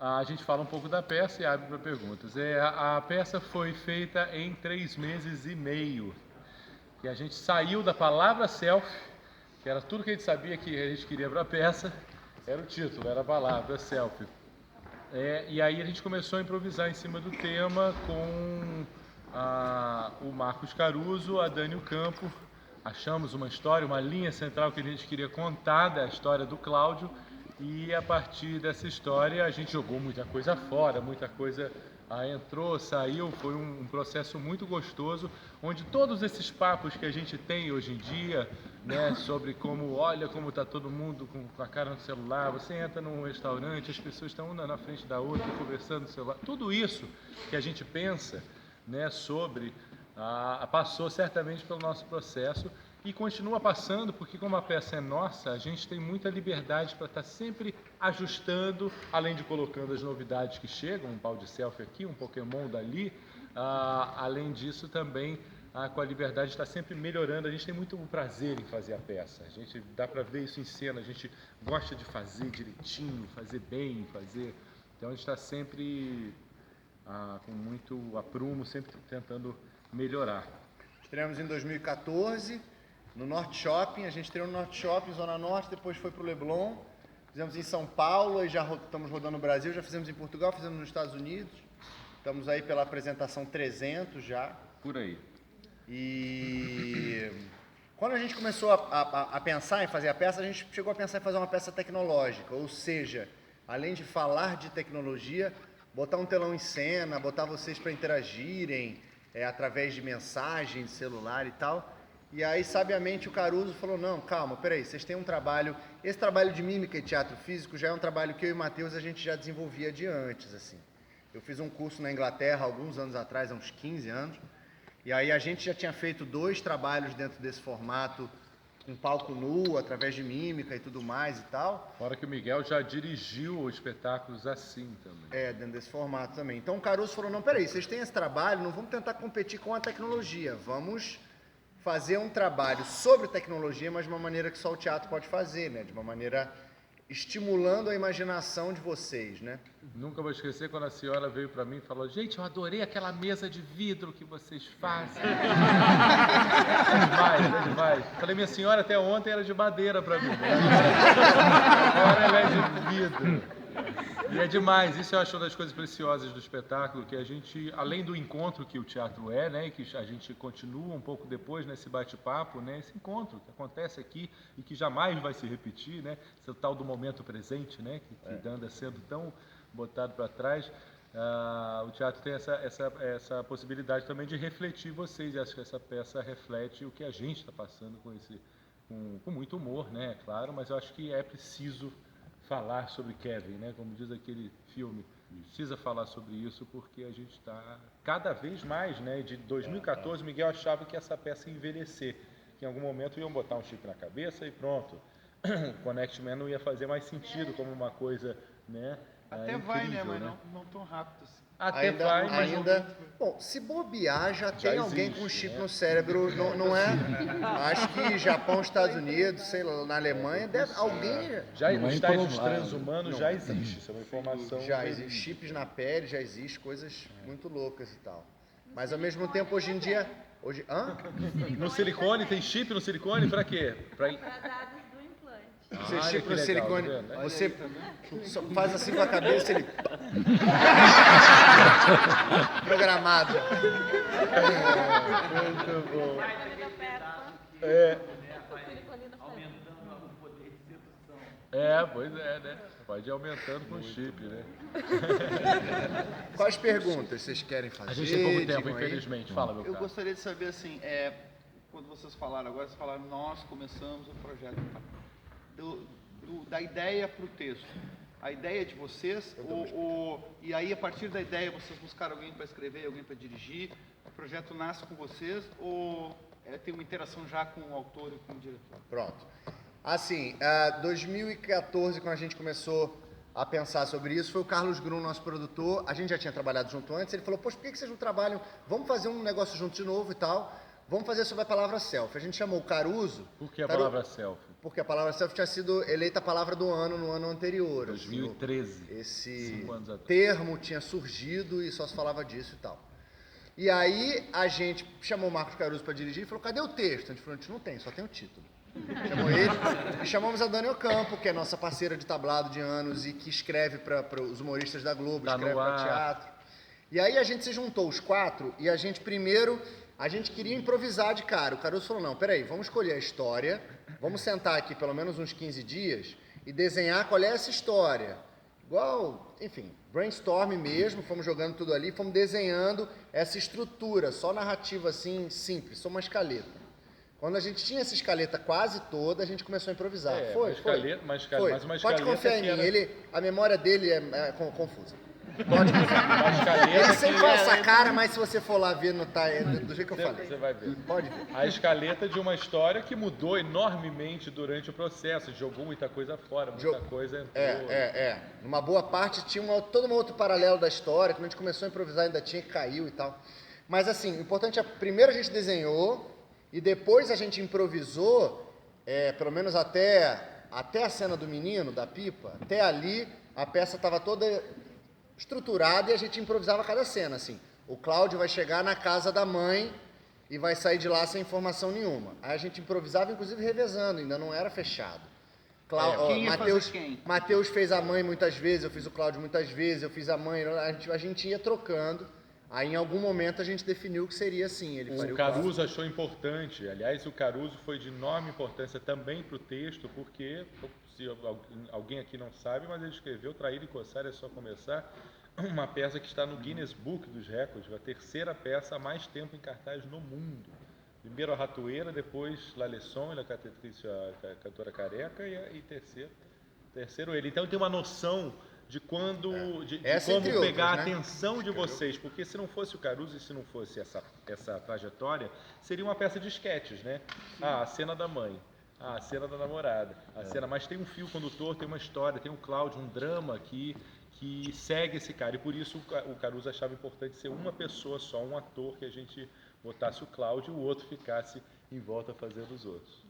a gente fala um pouco da peça e abre para perguntas. A peça foi feita em 3 meses e meio. E a gente saiu da palavra self, que era tudo que a gente sabia que a gente queria para a peça, era o título, era a palavra self. E aí a gente começou a improvisar em cima do tema com o Marcos Caruso, a Dani Campo. Achamos uma história, uma linha central que a gente queria contar da história do Cláudio. E a partir dessa história a gente jogou muita coisa fora, muita coisa entrou, saiu, foi um processo muito gostoso, onde todos esses papos que a gente tem hoje em dia, né, sobre como, olha como está todo mundo com a cara no celular, você entra num restaurante, as pessoas estão uma na frente da outra, conversando no celular, tudo isso que a gente pensa, né, sobre, passou certamente pelo nosso processo, e continua passando, porque como a peça é nossa, a gente tem muita liberdade para estar sempre ajustando, além de colocando as novidades que chegam, um pau de selfie aqui, um Pokémon dali, além disso também com a liberdade de estar sempre melhorando. A gente tem muito prazer em fazer a peça, a gente dá para ver isso em cena, a gente gosta de fazer direitinho, fazer bem, então a gente está sempre com muito aprumo, sempre tentando melhorar. Estreamos em 2014, no Norte Shopping, a gente estreou no Norte Shopping, Zona Norte, depois foi para o Leblon, fizemos em São Paulo, e já estamos rodando no Brasil, já fizemos em Portugal, fizemos nos Estados Unidos, estamos aí pela apresentação 300 já. Por aí. E quando a gente começou a pensar em fazer a peça, a gente chegou a pensar em fazer uma peça tecnológica, ou seja, além de falar de tecnologia, botar um telão em cena, botar vocês para interagirem através de mensagem, de celular e tal. E aí, sabiamente, o Caruso falou, não, calma, peraí, vocês têm um trabalho, esse trabalho de mímica e teatro físico já é um trabalho que eu e o Matheus a gente já desenvolvia de antes, assim. Eu fiz um curso na Inglaterra alguns anos atrás, há uns 15 anos, e aí a gente já tinha feito 2 trabalhos dentro desse formato, com palco nu, através de mímica e tudo mais e tal. Fora que o Miguel já dirigiu espetáculos assim também. Dentro desse formato também. Então o Caruso falou, não, peraí, vocês têm esse trabalho, não vamos tentar competir com a tecnologia, vamos fazer um trabalho sobre tecnologia, mas de uma maneira que só o teatro pode fazer, né? De uma maneira estimulando a imaginação de vocês, né? Nunca vou esquecer quando a senhora veio para mim e falou, gente, eu adorei aquela mesa de vidro que vocês fazem. É demais. Falei, minha senhora até ontem era de madeira para mim. Agora ela é de vidro. E é demais, isso eu acho uma das coisas preciosas do espetáculo, que a gente, além do encontro que o teatro né, e que a gente continua um pouco depois nesse bate-papo, né, esse encontro que acontece aqui e que jamais vai se repetir, né, esse tal do momento presente, né, que anda sendo tão botado para trás, o teatro tem essa possibilidade também de refletir vocês, e acho que essa peça reflete o que a gente está passando com muito humor, né, claro, mas eu acho que é preciso falar sobre Kevin, né? Como diz aquele filme, precisa falar sobre isso porque a gente está cada vez mais, né? De 2014, Miguel achava que essa peça ia envelhecer, que em algum momento iam botar um chip na cabeça e pronto. Connect Man não ia fazer mais sentido como uma coisa, né? Até incrível, vai, né? Mas né? não tão rápido assim. Até vai, mas Bom, se bobear, já tem alguém existe, com chip né? no cérebro, não é? Acho que Japão, Estados Unidos, sei lá, na Alemanha, alguém... os tais dos transhumanos já existe, isso é uma informação... Já existe chips na pele, já existe coisas muito loucas e tal. Mas ao mesmo tempo, hoje em dia... No silicone, tem chip no silicone? Pra quê? Para dados do implante. Você chip no legal, silicone, tá vendo? você só faz assim com a cabeça, ele... Programado. Muito bom. Pois é, né? Pode ir aumentando com o chip, né? Quais perguntas vocês querem fazer? A gente tem pouco tempo, Digam aí. infelizmente. Fala, meu Eu cara. gostaria de saber assim, quando vocês falaram agora, vocês falaram, nós começamos o projeto. Da ideia para o texto. A ideia é de vocês, e aí a partir da ideia vocês buscaram alguém para escrever, alguém para dirigir, o projeto nasce com vocês ou tem uma interação já com o autor e com o diretor? Pronto. Assim, 2014, quando a gente começou a pensar sobre isso, foi o Carlos Grum, nosso produtor. A gente já tinha trabalhado junto antes, ele falou, poxa, por que vocês não trabalham? Vamos fazer um negócio junto de novo e tal. vamos fazer sobre a palavra selfie. A gente chamou o Caruso. Por que a palavra selfie? Porque a palavra selfie tinha sido eleita a palavra do ano no ano anterior. 2013. Assim, esse 5 anos atrás. termo tinha surgido e só se falava disso e tal. E aí a gente chamou o Marcos Caruso para dirigir e falou, cadê o texto? A gente falou, a gente não tem, só tem o título. Chamou ele e chamamos a Dani Ocampo, que é nossa parceira de tablado de anos e que escreve para os humoristas da Globo, Tá escreve no para ar. teatro. E aí a gente se juntou, os 4, e a gente queria improvisar de cara. O Caruso falou, não, peraí, vamos escolher a história, vamos sentar aqui pelo menos uns 15 dias e desenhar qual é essa história. Igual, enfim, brainstorm mesmo, fomos jogando tudo ali, fomos desenhando essa estrutura, só narrativa assim, simples, só uma escaleta. Quando a gente tinha essa escaleta quase toda, a gente começou a improvisar. Uma escaleta, mas uma escaleta Pode confiar em que mim, era- a memória dele é confusa. Pode confiar. Uma escaleta Ele que sempre faz essa cara, mas se você for lá ver, não tá, é do jeito que eu falei. Você vai ver. Pode ver. A escaleta de uma história que mudou enormemente durante o processo, jogou muita coisa fora, muita coisa entrou. Numa boa parte tinha todo um outro paralelo da história, quando a gente começou a improvisar ainda tinha que caiu e tal. Mas assim, o importante é, primeiro a gente desenhou e depois a gente improvisou, pelo menos até a cena do menino, da pipa, até ali a peça estava toda estruturada e a gente improvisava cada cena, assim. O Cláudio vai chegar na casa da mãe e vai sair de lá sem informação nenhuma. Aí a gente improvisava, inclusive revezando, ainda não era fechado. Quem ia fazer quem? Matheus fez a mãe muitas vezes, eu fiz o Cláudio muitas vezes, eu fiz a mãe, a gente ia trocando. Aí em algum momento a gente definiu que seria assim. Ele faria O Caruso achou importante, aliás, o Caruso foi de enorme importância também para o texto, porque, se alguém aqui não sabe, mas ele escreveu Trair e Coçar é Só Começar, uma peça que está no Guinness Book dos Records, a terceira peça há mais tempo em cartaz no mundo. Primeiro a Ratoeira, depois La Leçon, a Catetrice, a Cantora Careca, e terceiro ele. Então tem uma noção de de como pegar a atenção de vocês, porque se não fosse o Caruso e se não fosse essa trajetória, seria uma peça de esquetes, né? A cena da mãe, a cena da namorada, mas tem um fio condutor, tem uma história, tem um Cláudio, um drama que segue esse cara, e por isso o Caruso achava importante ser uma pessoa só, um ator, que a gente botasse o Cláudio e o outro ficasse em volta fazendo os outros.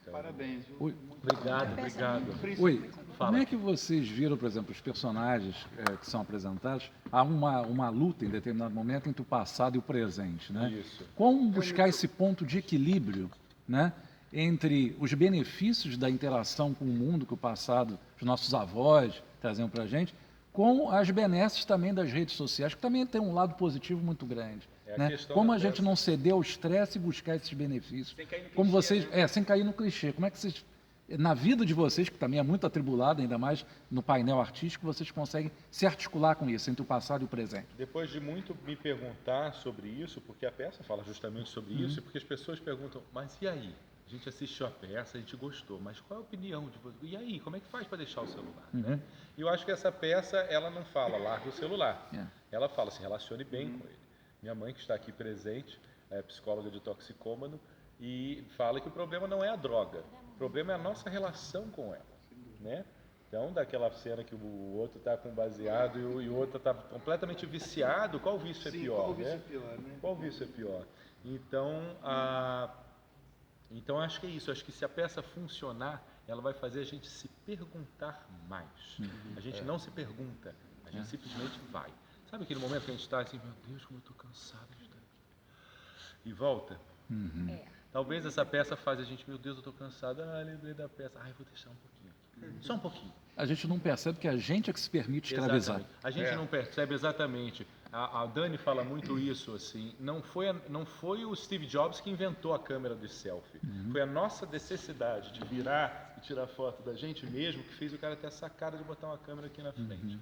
Então, Parabéns, viu? Oi. Obrigado. Oi, Fala. como é que vocês viram, por exemplo, os personagens que são apresentados? Há uma luta em determinado momento entre o passado e o presente, né? Isso. Como buscar esse ponto de equilíbrio, né, entre os benefícios da interação com o mundo que o passado, os nossos avós traziam para a gente, com as benesses também das redes sociais, que também tem um lado positivo muito grande. É a Né? questão Como da a gente peça. não ceder ao estresse e buscar esses benefícios. Sem cair no Como clichê, vocês, sem cair no clichê. Como é que vocês, na vida de vocês, que também é muito atribulada, ainda mais no painel artístico, vocês conseguem se articular com isso, entre o passado e o presente? Depois de muito me perguntar sobre isso, porque a peça fala justamente sobre isso, e porque as pessoas perguntam, mas e aí? A gente assistiu a peça, a gente gostou, mas qual é a opinião de você? E aí, como é que faz para deixar o celular? Né? E eu acho que essa peça, ela não fala, larga o celular. Ela fala, se relacione bem com ele. Minha mãe, que está aqui presente, é psicóloga de toxicômano, e fala que o problema não é a droga, o problema é a nossa relação com ela, né? Então, daquela cena que o outro está com baseado e o outro está completamente viciado, qual vício é pior? Qual vício né? é pior, né? Qual vício é pior? Então, acho que é isso. Acho que se a peça funcionar, ela vai fazer a gente se perguntar mais. A gente não se pergunta, a gente simplesmente vai. Sabe aquele momento que a gente está assim, meu Deus, como eu estou cansado de estar aqui. E volta. Talvez essa peça faça a gente, meu Deus, eu estou cansado. Lembrei da peça. Vou deixar um pouquinho aqui. Só um pouquinho. A gente não percebe que a gente é que se permite escravizar. Exatamente. A gente não percebe exatamente. A Dani fala muito isso, assim. Não foi o Steve Jobs que inventou a câmera de selfie. Foi a nossa necessidade de virar e tirar foto da gente mesmo que fez o cara ter essa cara de botar uma câmera aqui na frente.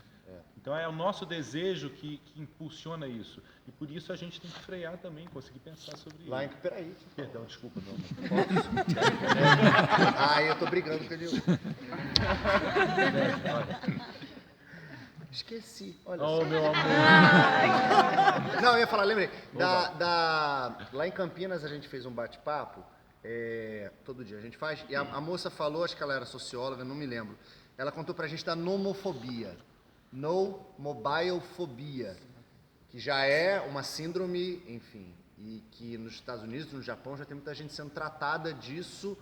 Então é o nosso desejo que impulsiona isso. E por isso a gente tem que frear também, conseguir pensar sobre Lá em... isso. Peraí. Perdão, desculpa. Não. Eu tô brigando com ele. Esqueci, olha só. Oh, meu amor. Não, eu ia falar, lembrei. Lá em Campinas a gente fez um bate-papo, todo dia a gente faz, e a moça falou, acho que ela era socióloga, não me lembro. Ela contou pra gente da nomofobia. No mobile fobia, que já é uma síndrome, enfim. E que nos Estados Unidos, no Japão, já tem muita gente sendo tratada disso,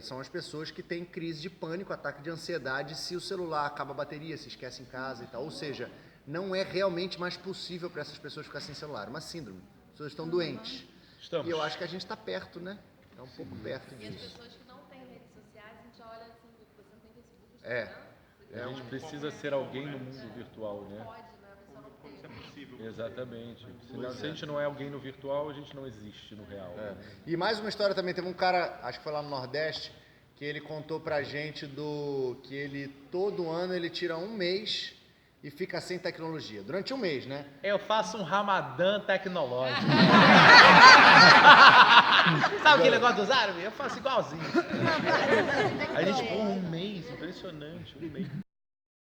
são as pessoas que têm crise de pânico, ataque de ansiedade se o celular acaba a bateria, se esquece em casa e tal. Ou seja, não é realmente mais possível para essas pessoas ficar sem celular. É uma síndrome. As pessoas estão doentes. Estamos. E eu acho que a gente está perto, né? É um pouco perto E as disso. pessoas que não têm redes sociais, a gente olha assim, você não tem Facebook, É. Instagram, A gente precisa ser alguém no mundo virtual, né? pode, né? A pessoa não tem. Isso é possível. Exatamente. Se a gente não é alguém no virtual, a gente não existe no real. né? E mais uma história também, teve um cara, acho que foi lá no Nordeste, que ele contou pra gente que ele, todo ano, ele tira um mês e fica sem tecnologia. Durante um mês, né? Eu faço um ramadã tecnológico. Sabe aquele negócio dos árabes? Eu faço igualzinho. A gente, porra, um mês, impressionante, um mês.